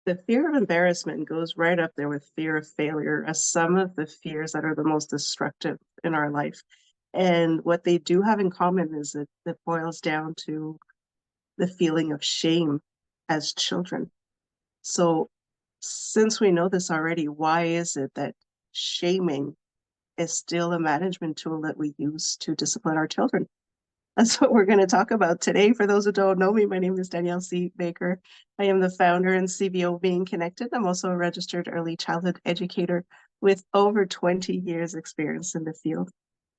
The fear of embarrassment goes right up there with fear of failure as some of the fears that are the most destructive in our life. And what they do have in common is that it boils down to the feeling of shame as children. So, since we know this already, why is it that shaming is still a management tool that we use to discipline our children? That's what we're going to talk about today. For those who don't know me, my name is Danielle C. Baker. I am the founder and CBO of Being Connected. I'm also a registered early childhood educator with over 20 years experience in the field.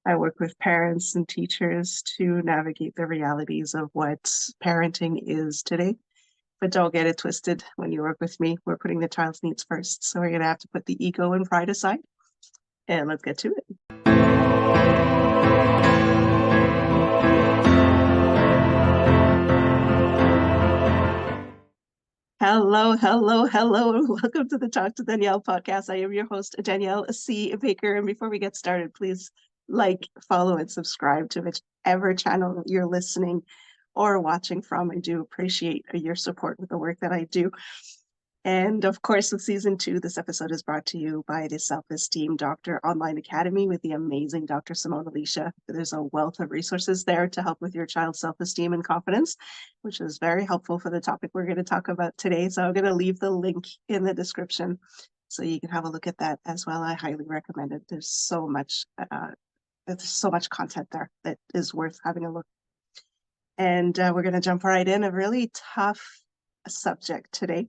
I work with parents and teachers to navigate the realities of what parenting is today. But don't get it twisted. When you work with me, we're putting the child's needs first. So we're going to have to put the ego and pride aside, and let's get to it. Hello, hello, hello. Welcome to the Talk to Danielle podcast. I am your host, Danielle C. Baker. And before we get started, please like, follow, and subscribe to whichever channel you're listening or watching from. I do appreciate your support with the work that I do. And of course, with season 2, this episode is brought to you by the Self-Esteem Doctor Online Academy with the amazing Dr. Simone Alicia. There's a wealth of resources there to help with your child's self-esteem and confidence, which is very helpful for the topic we're going to talk about today. So I'm going to leave the link in the description so you can have a look at that as well. I highly recommend it. There's so much content there that is worth having a look. And we're going to jump right in. A really tough subject today.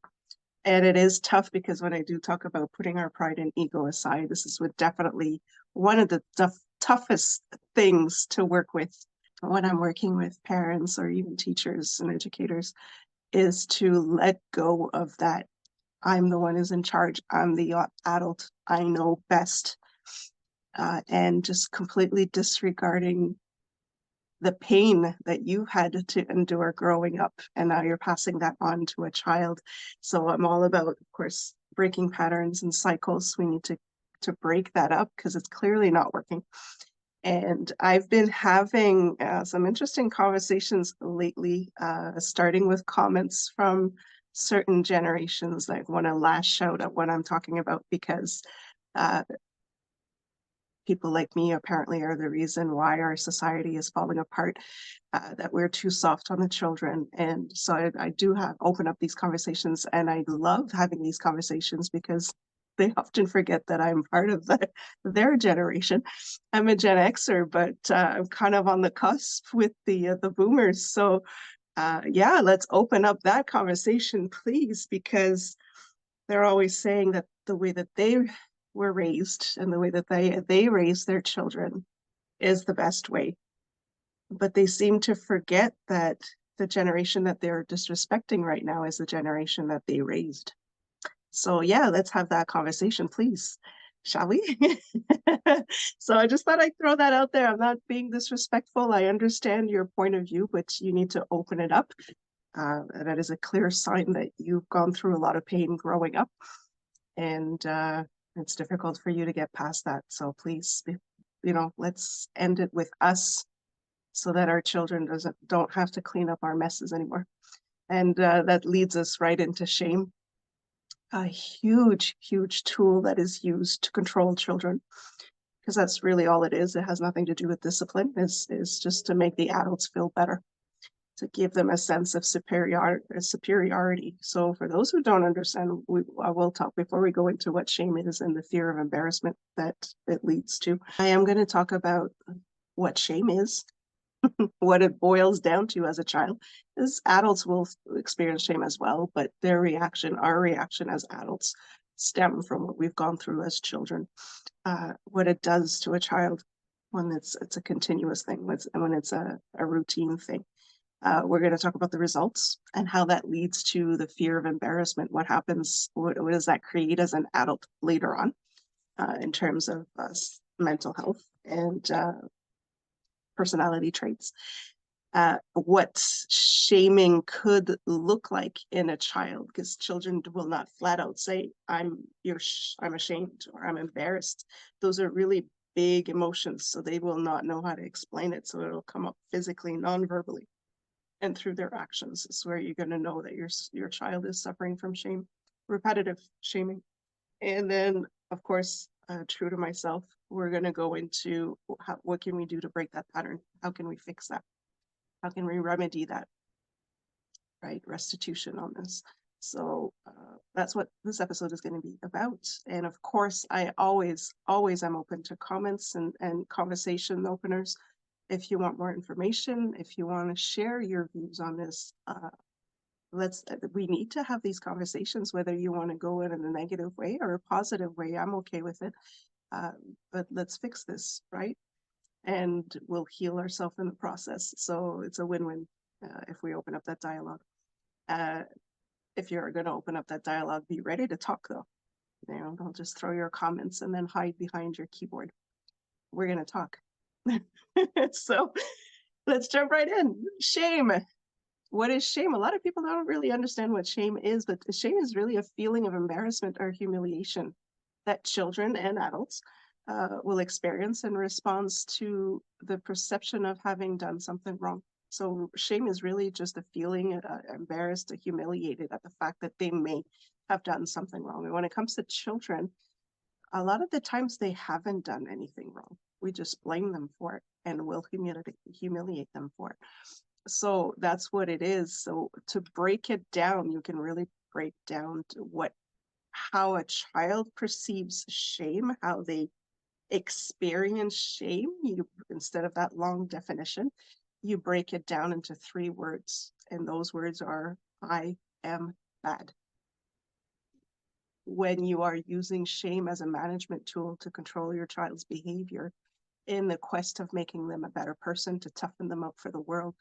And it is tough because when I do talk about putting our pride and ego aside, this is definitely one of the toughest things to work with when I'm working with parents or even teachers and educators, is to let go of that. I'm the one who's in charge. I'm the adult. I know best. And just completely disregarding the pain that you had to endure growing up, and now you're passing that on to a child. So I'm all about, of course, breaking patterns and cycles. We need to break that up because it's clearly not working. And I've been having some interesting conversations lately, starting with comments from certain generations. I want to last shout out what I'm talking about because people like me apparently are the reason why our society is falling apart, that we're too soft on the children. And so I do open up these conversations, and I love having these conversations because they often forget that I'm part of their generation. I'm a Gen Xer, but I'm kind of on the cusp with the boomers. So yeah, let's open up that conversation, please, because they're always saying that the way that they were raised and the way that they raise their children is the best way. But they seem to forget that the generation that they're disrespecting right now is the generation that they raised. So yeah, let's have that conversation, please. Shall we? So I just thought I'd throw that out there. I'm not being disrespectful. I understand your point of view, but you need to open it up. That is a clear sign that you've gone through a lot of pain growing up. And it's difficult for you to get past that. So please, let's end it with us so that our children don't have to clean up our messes anymore. And that leads us right into shame, a huge, huge tool that is used to control children, because that's really all it is. It has nothing to do with discipline. It's just to make the adults feel better, to give them a sense of superiority. So for those who don't understand, I will talk before we go into what shame is and the fear of embarrassment that it leads to. I am going to talk about what shame is, what it boils down to as a child. As adults will experience shame as well, but our reaction as adults stem from what we've gone through as children. What it does to a child when it's a continuous thing, when it's a routine thing. We're going to talk about the results and how that leads to the fear of embarrassment. What happens? What does that create as an adult later on in terms of mental health and personality traits? What shaming could look like in a child, because children will not flat out say, I'm ashamed or I'm embarrassed. Those are really big emotions, so they will not know how to explain it. So it'll come up physically, non-verbally. And through their actions is where you're going to know that your child is suffering from shame. repetitive shaming. And then, of course, true to myself, we're going to go into what can we do to break that pattern? How can we fix that? How can we remedy that? Right? Restitution on this. So that's what this episode is going to be about. And of course, I always am open to comments and conversation openers. If you want more information, if you want to share your views on this, we need to have these conversations, whether you want to go in a negative way or a positive way. I'm okay with it. But let's fix this, right? And we'll heal ourselves in the process. So it's a win-win if we open up that dialogue. If you're going to open up that dialogue, be ready to talk though. Don't just throw your comments and then hide behind your keyboard. We're going to talk. So let's jump right in. Shame. What is shame? A lot of people don't really understand what shame is, but shame is really a feeling of embarrassment or humiliation that children and adults will experience in response to the perception of having done something wrong. So shame is really just a feeling embarrassed or humiliated at the fact that they may have done something wrong. And when it comes to children, a lot of the times they haven't done anything wrong. We just blame them for it and will humiliate them for it. So that's what it is. So to break it down, you can really break down to how a child perceives shame, how they experience shame. Instead of that long definition, you break it down into 3 words, and those words are I am bad. When you are using shame as a management tool to control your child's behavior in the quest of making them a better person, to toughen them up for the world,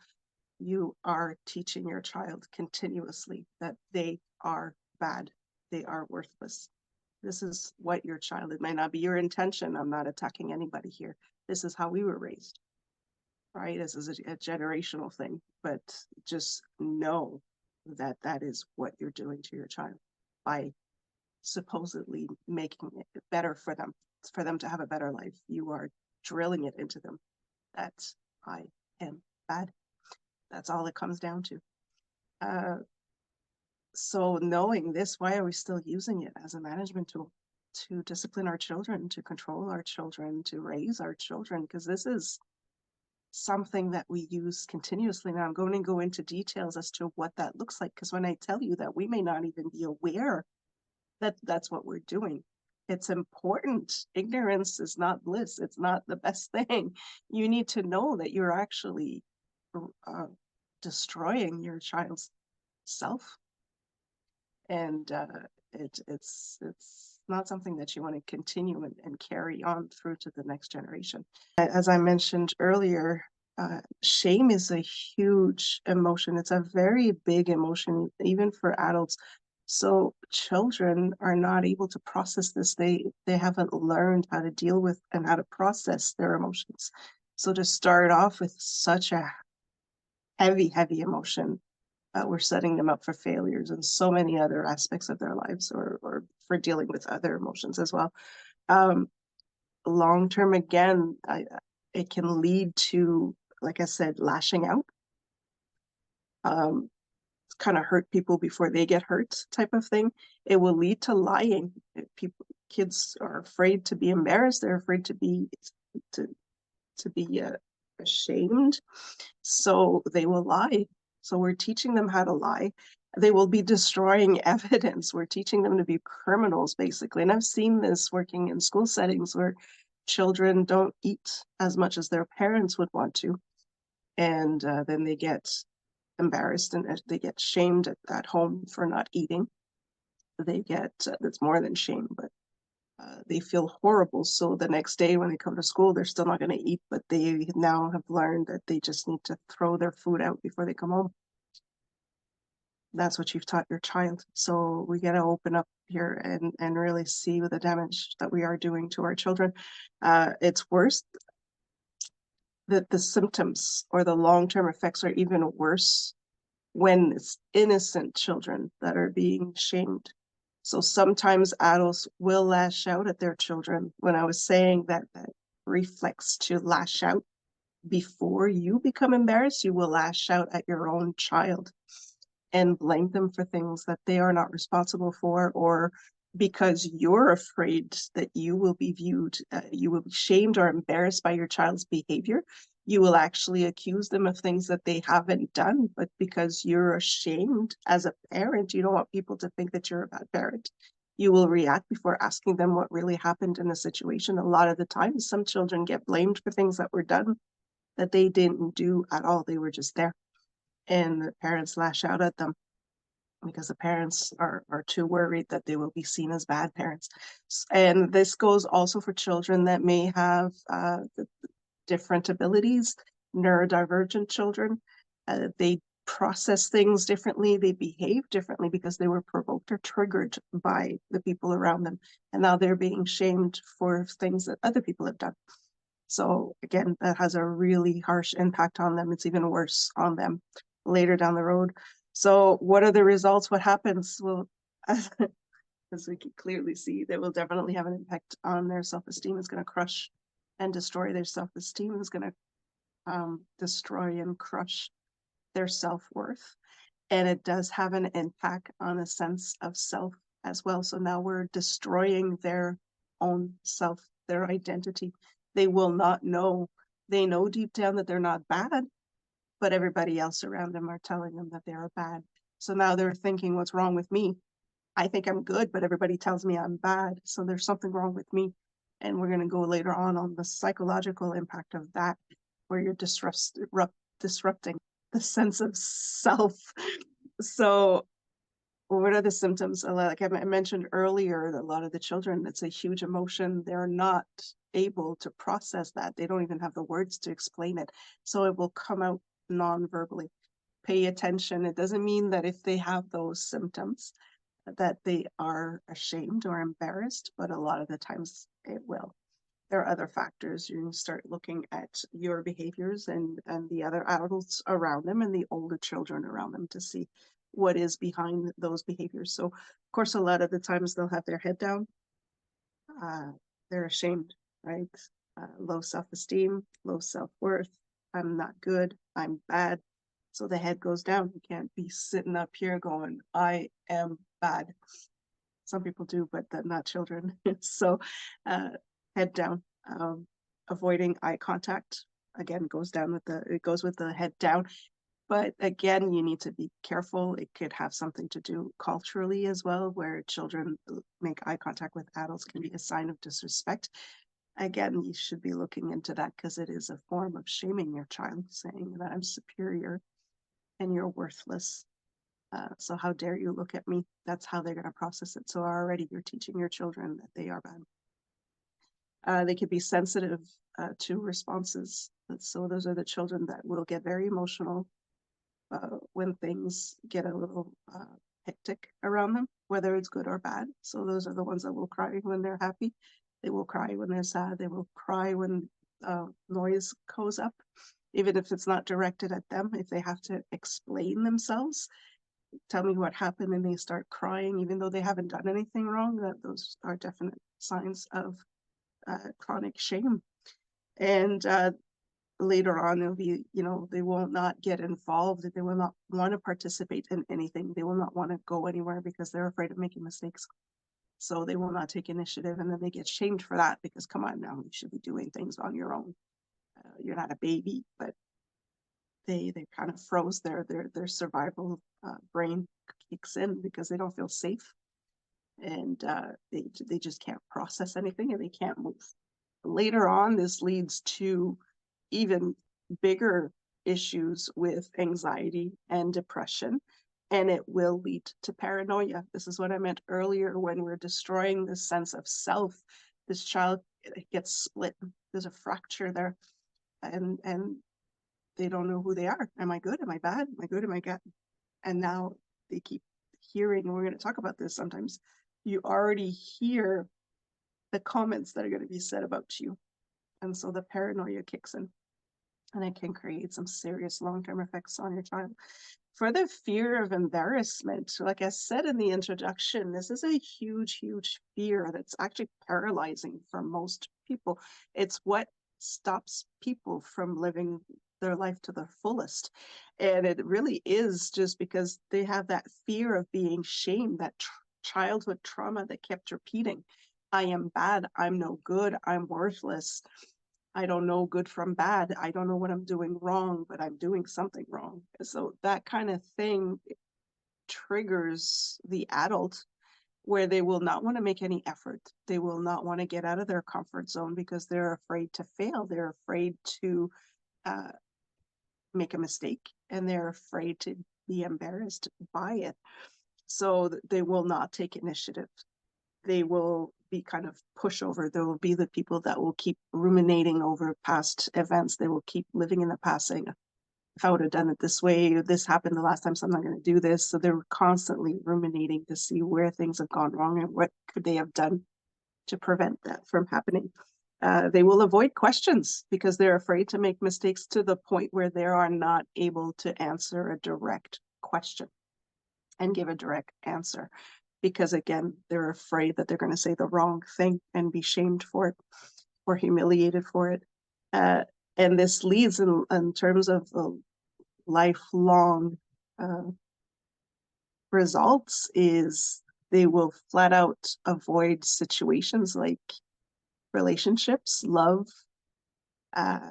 you are teaching your child continuously that they are bad, they are worthless. This is what your child, it might not be your intention. I'm not attacking anybody here. This is how we were raised, right? This is a generational thing, but just know that that is what you're doing to your child by supposedly making it better for them to have a better life. You are drilling it into them that I am bad. That's all it comes down to. So knowing this, why are we still using it as a management tool to discipline our children, to control our children, to raise our children? Because this is something that we use continuously. Now I'm going to go into details as to what that looks like, because when I tell you that, we may not even be aware that that's what we're doing. It's important. Ignorance is not bliss. It's not the best thing. You need to know that you're actually destroying your child's self, and it's not something that you want to continue and carry on through to the next generation. As I mentioned earlier, shame is a huge emotion. It's a very big emotion, even for adults. So children are not able to process this. They haven't learned how to deal with and how to process their emotions. So to start off with such a heavy emotion, we're setting them up for failures in so many other aspects of their lives, or for dealing with other emotions as well. Long term, again, it can lead to, like I said, lashing out, kind of hurt people before they get hurt type of thing. It will lead to lying. Kids are afraid to be embarrassed. They're afraid to be ashamed. So they will lie. So we're teaching them how to lie. They will be destroying evidence. We're teaching them to be criminals, basically. And I've seen this working in school settings where children don't eat as much as their parents would want to. And then they get embarrassed and they get shamed at home for not eating. They get, it's more than shame, but they feel horrible. So the next day when they come to school, they're still not going to eat, but they now have learned that they just need to throw their food out before they come home. That's what you've taught your child. So we got to open up here and really see the damage that we are doing to our children. It's worse that the symptoms or the long-term effects are even worse when it's innocent children that are being shamed. So sometimes adults will lash out at their children. When I was saying that reflex to lash out before you become embarrassed, you will lash out at your own child. and blame them for things that they are not responsible for, or because you're afraid that you will be viewed, you will be shamed or embarrassed by your child's behavior, you will actually accuse them of things that they haven't done, but because you're ashamed as a parent, you don't want people to think that you're a bad parent. You will react before asking them what really happened in the situation. A lot of the times, some children get blamed for things that were done that they didn't do at all. They were just there. And the parents lash out at them because the parents are too worried that they will be seen as bad parents. And this goes also for children that may have different abilities, neurodivergent children. They process things differently, they behave differently because they were provoked or triggered by the people around them. And now they're being shamed for things that other people have done. So again, that has a really harsh impact on them. It's even worse on them later down the road. So what are the results? What happens? Well, as we can clearly see, they will definitely have an impact on their self-esteem. It's going to crush and destroy their self-esteem. It's going to destroy and crush their self-worth. And it does have an impact on a sense of self as well. So now we're destroying their own self, their identity. They will not know. They know deep down that they're not bad, but everybody else around them are telling them that they are bad. So now they're thinking, what's wrong with me? I think I'm good, but everybody tells me I'm bad. So there's something wrong with me. And we're going to go later on the psychological impact of that, where you're disrupting the sense of self. So what are the symptoms? Like I mentioned earlier, a lot of the children, it's a huge emotion. They're not able to process that. They don't even have the words to explain it. So it will come out non-verbally. Pay attention. It doesn't mean that if they have those symptoms that they are ashamed or embarrassed, but a lot of the times it will. There are other factors. You start looking at your behaviors and the other adults around them and the older children around them to see what is behind those behaviors. So, of course, a lot of the times they'll have their head down. They're ashamed, right? Low self-esteem, low self-worth. I'm not good. I'm bad. So the head goes down. You can't be sitting up here going, I am bad. Some people do, but not children. So head down. Avoiding eye contact, again, goes with the head down. But again, you need to be careful. It could have something to do culturally as well, where children make eye contact with adults can be a sign of disrespect. Again, you should be looking into that because it is a form of shaming your child, saying that I'm superior and you're worthless. So how dare you look at me? That's how they're going to process it. So already you're teaching your children that they are bad. They could be sensitive to responses. So those are the children that will get very emotional when things get a little hectic around them, whether it's good or bad. So those are the ones that will cry when they're happy. They will cry when they're sad. They will cry when noise goes up, even if it's not directed at them. If they have to explain themselves, tell me what happened, and they start crying, even though they haven't done anything wrong, those are definite signs of chronic shame. And later on, it'll be, they will not get involved. They will not want to participate in anything. They will not want to go anywhere because they're afraid of making mistakes. So they will not take initiative, and then they get shamed for that because, come on now, you should be doing things on your own. You're not a baby, but they kind of froze their survival brain kicks in because they don't feel safe, and they just can't process anything and they can't move. Later on, this leads to even bigger issues with anxiety and depression, and it will lead to paranoia. This is what I meant earlier when we're destroying the sense of self. This child gets split. There's a fracture there, and they don't know who they are. Am I good? Am I bad? Am I good? Am I bad? And now they keep hearing, and we're going to talk about this sometimes. You already hear the comments that are going to be said about you. And so the paranoia kicks in, and it can create some serious long-term effects on your child. For the fear of embarrassment, like I said in the introduction, this is a huge, huge fear that's actually paralyzing for most people. It's what stops people from living their life to the fullest. And it really is just because they have that fear of being shamed, that childhood trauma that kept repeating. I am bad. I'm no good. I'm worthless. I don't know good from bad. I don't know what I'm doing wrong, but I'm doing something wrong. So that kind of thing triggers the adult where they will not want to make any effort. They will not want to get out of their comfort zone because they're afraid to fail. They're afraid to uh, make a mistake, and they're afraid to be embarrassed by it. So they will not take initiative. They will be kind of pushover. There will be the people that will keep ruminating over past events. They will keep living in the past saying, if I would have done it this way, this happened the last time, so I'm not going to do this. So they're constantly ruminating to see where things have gone wrong and what could they have done to prevent that from happening. They will avoid questions because they're afraid to make mistakes to the point where they are not able to answer a direct question and give a direct answer. Because again, they're afraid that they're going to say the wrong thing and be shamed for it or humiliated for it. Uh, and this leads in terms of lifelong uh, results is they will flat out avoid situations like relationships, love, uh,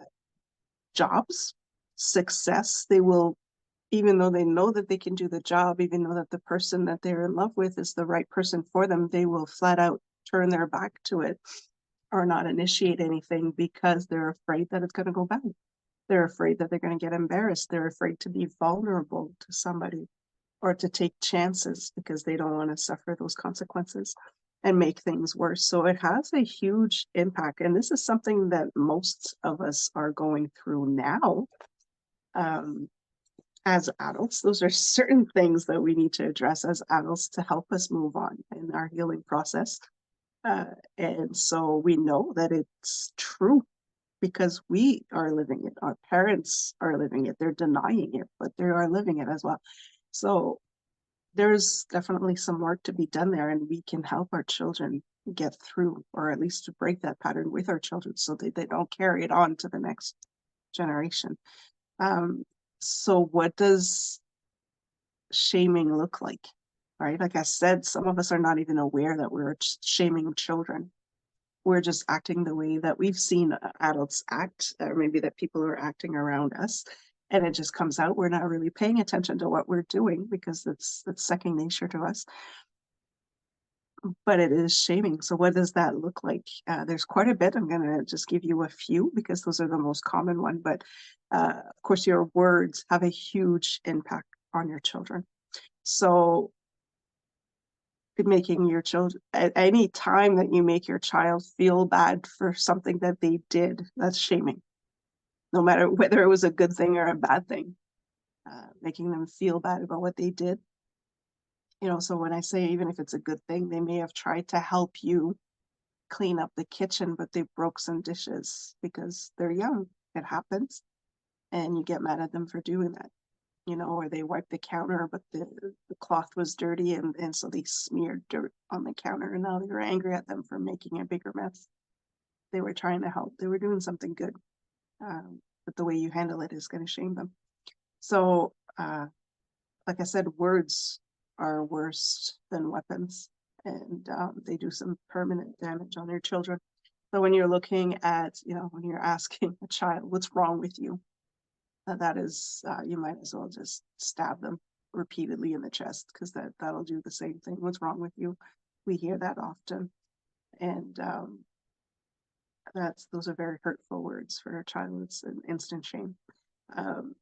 jobs, success. They will, even though they know that they can do the job, even though that the person that they're in love with is the right person for them, they will flat out turn their back to it or not initiate anything because they're afraid that it's going to go bad. They're afraid that they're going to get embarrassed. They're afraid to be vulnerable to somebody or to take chances because they don't want to suffer those consequences and make things worse. So it has a huge impact. And this is something that most of us are going through now um, as adults. Those are certain things that we need to address as adults to help us move on in our healing process. Uh, and so we know that it's true because we are living it. Our parents are living it. They're denying it, but they are living it as well. So there's definitely some work to be done there, and we can help our children get through, or at least to break that pattern with our children so that they don't carry it on to the next generation. Um, so what does shaming look like? Right? Like I said, some of us are not even aware that we're shaming children. We're just acting the way that we've seen adults act, or maybe that people are acting around us. And it just comes out. We're not really paying attention to what we're doing because it's second nature to us. But it is shaming. So what does that look like? There's quite a bit. I'm going to just give you a few because those are the most common one. But of course, your words have a huge impact on your children. So making your children, at any time that you make your child feel bad for something that they did, that's shaming, no matter whether it was a good thing or a bad thing. Making them feel bad about what they did. So when I say even if it's a good thing, they may have tried to help you clean up the kitchen, but they broke some dishes because they're young. It happens. And you get mad at them for doing that, or they wiped the counter, but the cloth was dirty, and so they smeared dirt on the counter, and now you're angry at them for making a bigger mess. They were trying to help. They were doing something good. But the way you handle it is going to shame them. So, like I said, words are worse than weapons, and they do some permanent damage on your children. So when you're looking at, when you're asking a child, what's wrong with you? That is, you might as well just stab them repeatedly in the chest because that'll do the same thing. What's wrong with you? We hear that often. And those are very hurtful words for a child. It's an instant shame. Um,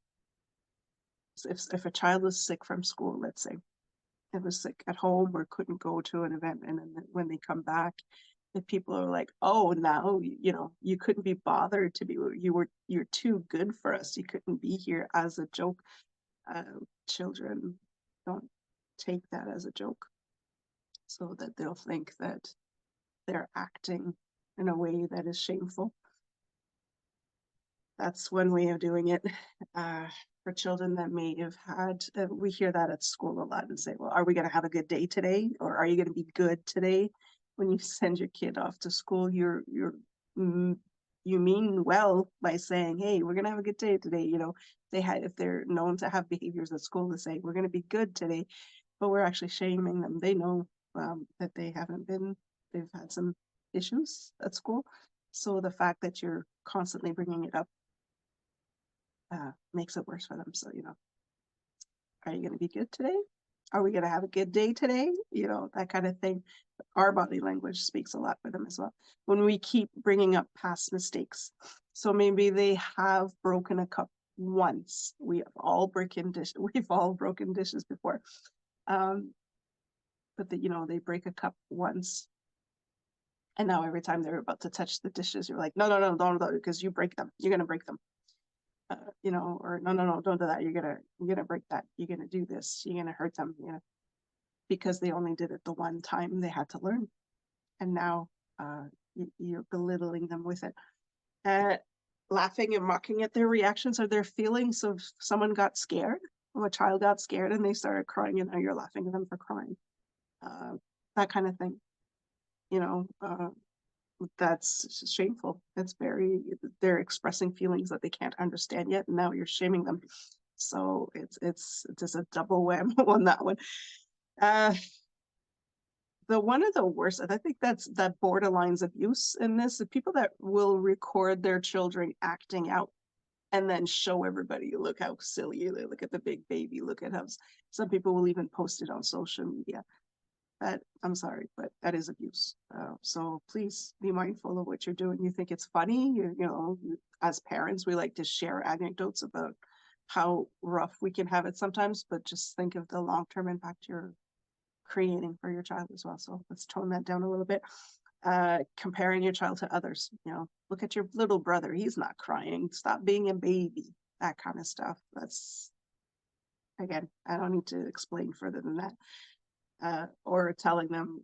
so if a child was sick from school, let's say, it was sick at home or couldn't go to an event, and then when they come back, if people are like, oh, now you couldn't be bothered to be, you're too good for us, you couldn't be here, as a joke. Children don't take that as a joke, so that they'll think that they're acting in a way that is shameful. That's one way of doing it. For children that may have had, we hear that at school a lot and say, well, are we going to have a good day today? Or are you going to be good today? When you send your kid off to school, you're you mean well by saying, hey, we're gonna have a good day today. If they're known to have behaviors at school, to say we're gonna be good today, but we're actually shaming them. They know that they've had some issues at school. So the fact that you're constantly bringing it up makes it worse for them. So, are you going to be good today? Are we going to have a good day today? That kind of thing. Our body language speaks a lot for them as well. When we keep bringing up past mistakes. So maybe they have broken a cup once. We've all broken dishes before. But they break a cup once. And now every time they're about to touch the dishes, you're like, no, don't, because you break them. You're going to break them. Or no, don't do that. You're gonna break that. You're gonna do this. You're gonna hurt them. Because they only did it the one time they had to learn, and now you're belittling them with it, laughing and mocking at their reactions or their feelings of someone got scared, or a child got scared and they started crying, and now you're laughing at them for crying. That kind of thing. That's shameful. They're expressing feelings that they can't understand yet, and now you're shaming them. So it's just a double whammy on that one. One of the worst, and I think that borderlines abuse in this, the people that will record their children acting out and then show everybody, look how silly, look at the big baby, look at how some people will even post it on social media. I'm sorry, but that is abuse. So please be mindful of what you're doing. You think it's funny, as parents, we like to share anecdotes about how rough we can have it sometimes, but just think of the long-term impact you're creating for your child as well. So let's tone that down a little bit. Comparing your child to others, look at your little brother. He's not crying. Stop being a baby. That kind of stuff. That's, again, I don't need to explain further than that. Or telling them,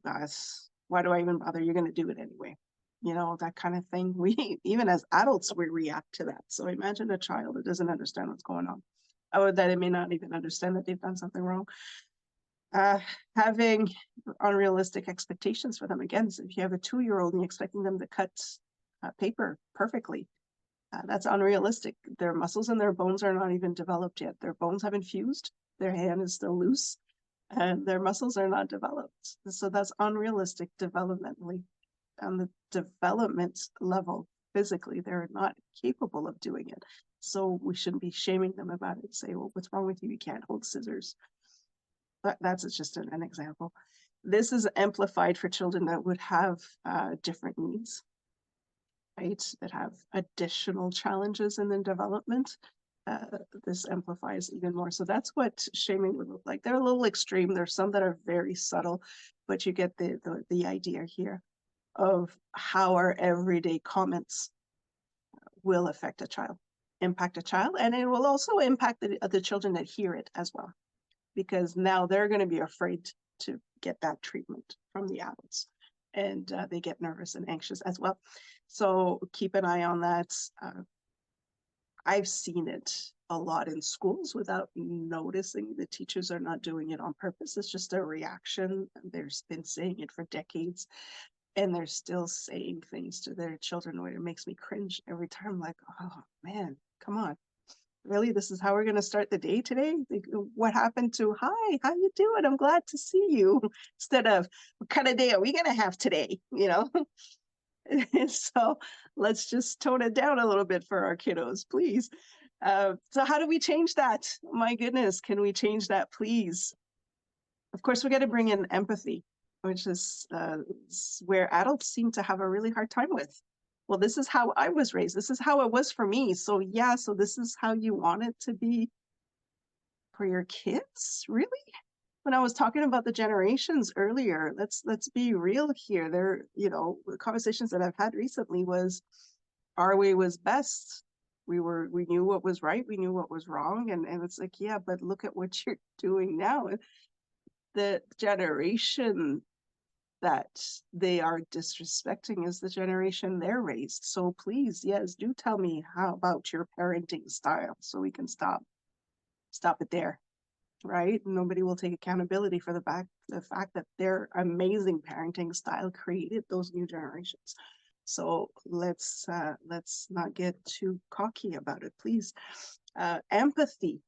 why do I even bother? You're going to do it anyway. That kind of thing. Even as adults, we react to that. So imagine a child that doesn't understand what's going on, or that it may not even understand that they've done something wrong. Having unrealistic expectations for them. Again, so if you have a 2-year-old and you're expecting them to cut paper perfectly, that's unrealistic. Their muscles and their bones are not even developed yet. Their bones haven't fused. Their hand is still loose. And their muscles are not developed. So that's unrealistic developmentally. On the development level, physically, they're not capable of doing it. So we shouldn't be shaming them about it. Say, well, what's wrong with you? You can't hold scissors. That's just an example. This is amplified for children that would have different needs, right? That have additional challenges in their development. This amplifies even more. So that's what shaming would look like. They're a little extreme. There's some that are very subtle, but you get the idea here of how our everyday comments will affect a child, impact a child, and it will also impact the children that hear it as well, because now they're going to be afraid to get that treatment from the adults, and they get nervous and anxious as well. So keep an eye on that. I've seen it a lot in schools without noticing. The teachers are not doing it on purpose. It's just a reaction. They've been saying it for decades, and they're still saying things to their children where it makes me cringe every time. Like, oh man, come on. Really, this is how we're going to start the day today? What happened to, hi, how you doing? I'm glad to see you. Instead of, what kind of day are we going to have today? So let's just tone it down a little bit for our kiddos, please. So how do we change that? My goodness, can we change that, please? Of course, we got to bring in empathy, which is where adults seem to have a really hard time with. Well, this is how I was raised. This is how it was for me. So yeah, so this is how you want it to be for your kids? Really? When I was talking about the generations earlier, let's be real here. The conversations that I've had recently was our way was best. We knew what was right, we knew what was wrong, and it's like, yeah, but look at what you're doing now. The generation that they are disrespecting is the generation they're raised. So please, yes, do tell me how about your parenting style so we can stop it there. Right? Nobody will take accountability for the fact that their amazing parenting style created those new generations. So let's not get too cocky about it, please. Empathy.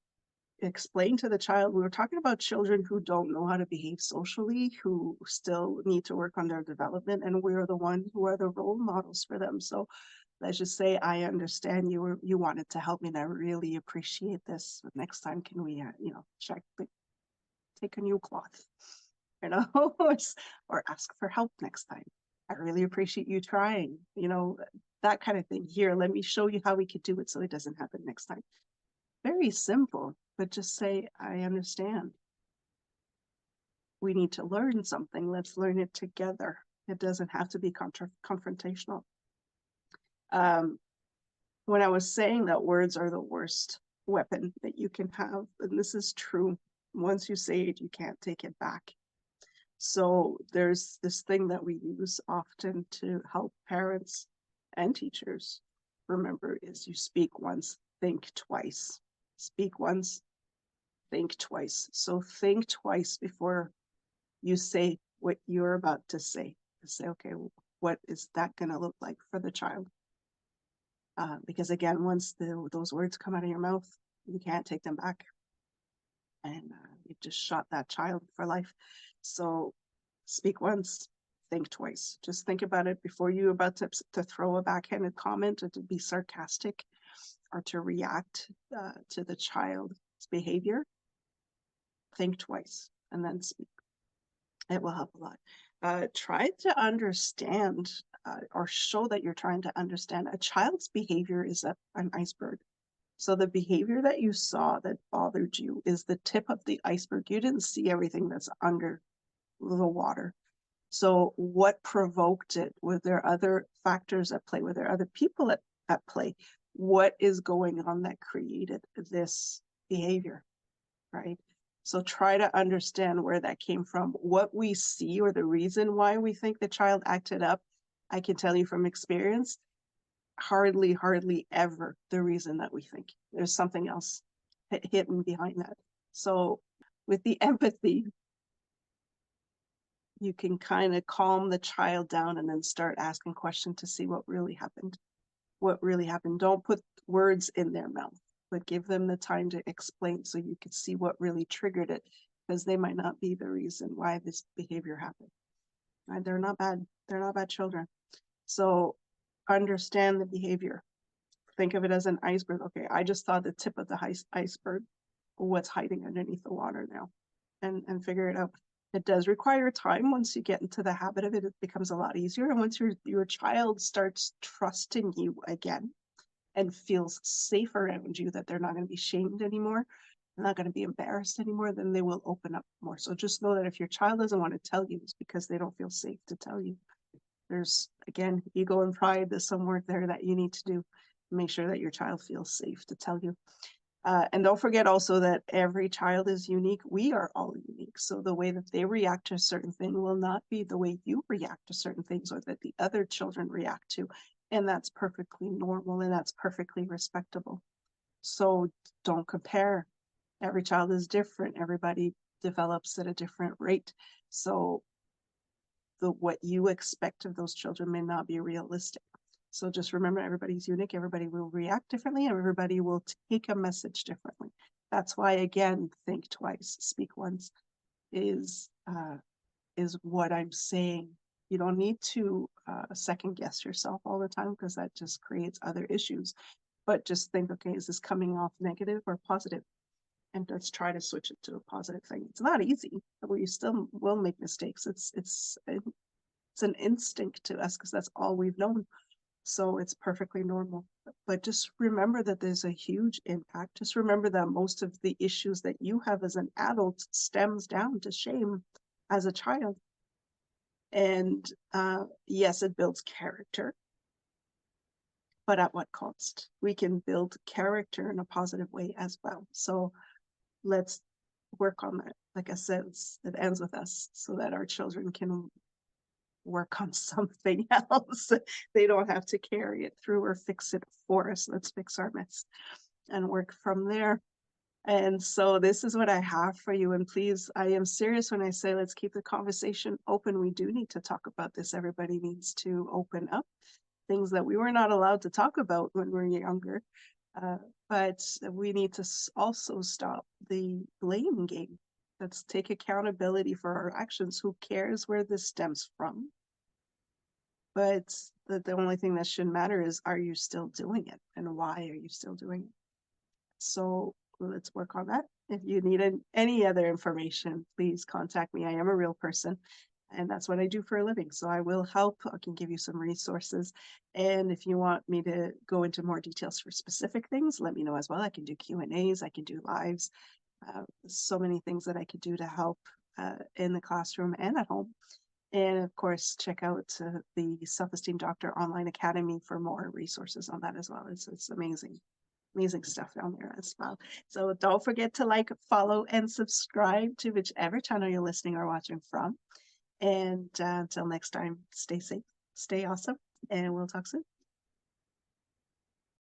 Explain to the child. We were talking about children who don't know how to behave socially, who still need to work on their development, and we're the ones who are the role models for them. So let's just say, I understand you wanted to help me, and I really appreciate this. Next time, can we, take a new cloth, you know, or ask for help next time. I really appreciate you trying, that kind of thing. Here, let me show you how we could do it so it doesn't happen next time. Very simple, but just say, I understand. We need to learn something. Let's learn it together. It doesn't have to be confrontational. When I was saying that words are the worst weapon that you can have, and this is true, once you say it, you can't take it back. So there's this thing that we use often to help parents and teachers remember is you speak once, think twice. Speak once, think twice. So think twice before you say what you're about to say. Say, okay, what is that going to look like for the child? Because again, once those words come out of your mouth, you can't take them back. And you've just shot that child for life. So speak once, think twice. Just think about it before you're about to throw a backhanded comment or to be sarcastic or to react to the child's behavior. Think twice and then speak. It will help a lot. Try to understand or show that you're trying to understand. A child's behavior is an iceberg. So the behavior that you saw that bothered you is the tip of the iceberg. You didn't see everything that's under the water. So what provoked it? Were there other factors at play? Were there other people at play? What is going on that created this behavior, right? So try to understand where that came from. What we see or the reason why we think the child acted up, I can tell you from experience, hardly ever the reason that we think. There's something else hidden behind that. So with the empathy, you can kind of calm the child down and then start asking questions to see what really happened. What really happened. Don't put words in their mouth, but give them the time to explain so you can see what really triggered it, because they might not be the reason why this behavior happened. And they're not bad. They're not bad children. So understand the behavior. Think of it as an iceberg. Okay, I just saw the tip of the iceberg. What's hiding underneath the water now? And figure it out. It does require time. Once you get into the habit of it, it becomes a lot easier. And once your child starts trusting you again and feels safe around you, that they're not going to be shamed anymore, they're not going to be embarrassed anymore, then they will open up more. So just know that if your child doesn't want to tell you, it's because they don't feel safe to tell you. There's, again, ego and pride. There's some work there that you need to do. Make sure that your child feels safe to tell you. And don't forget also that every child is unique. We are all unique. So the way that they react to a certain thing will not be the way you react to certain things or that the other children react to. And that's perfectly normal and that's perfectly respectable. So don't compare. Every child is different. Everybody develops at a different rate. So what you expect of those children may not be realistic. So just remember, everybody's unique. Everybody will react differently. And everybody will take a message differently. That's why, again, think twice, speak once is what I'm saying. You don't need to second guess yourself all the time, because that just creates other issues. But just think, okay, is this coming off negative or positive? And let's try to switch it to a positive thing. It's not easy. We still will make mistakes. It's an instinct to us because that's all we've known. So it's perfectly normal. But just remember that there's a huge impact. Just remember that most of the issues that you have as an adult stems down to shame as a child. And yes, it builds character, but at what cost? We can build character in a positive way as well. So let's work on that. Like I said, it ends with us so that our children can work on something else. They don't have to carry it through or fix it for us. Let's fix our mess and work from there. And so this is what I have for you. And please, I am serious when I say let's keep the conversation open. We do need to talk about this. Everybody needs to open up. things that we were not allowed to talk about when we were younger. Uh, but we need to also stop the blame game. Let's take accountability for our actions. Who cares where this stems from? But the only thing that should matter is, are you still doing it? And why are you still doing it? So let's work on that. If you need any other information, please contact me. I am a real person, and that's what I do for a living. So I will help. I can give you some resources. And if you want me to go into more details for specific things, let me know as well. I can do Q&As, I can do lives, so many things that I could do to help in the classroom and at home. And of course, check out the Self-Esteem Doctor Online Academy for more resources on that as well. It's amazing. Amazing stuff down there as well. So don't forget to like, follow, and subscribe to whichever channel you're listening or watching from. And until next time, stay safe, stay awesome, and we'll talk soon.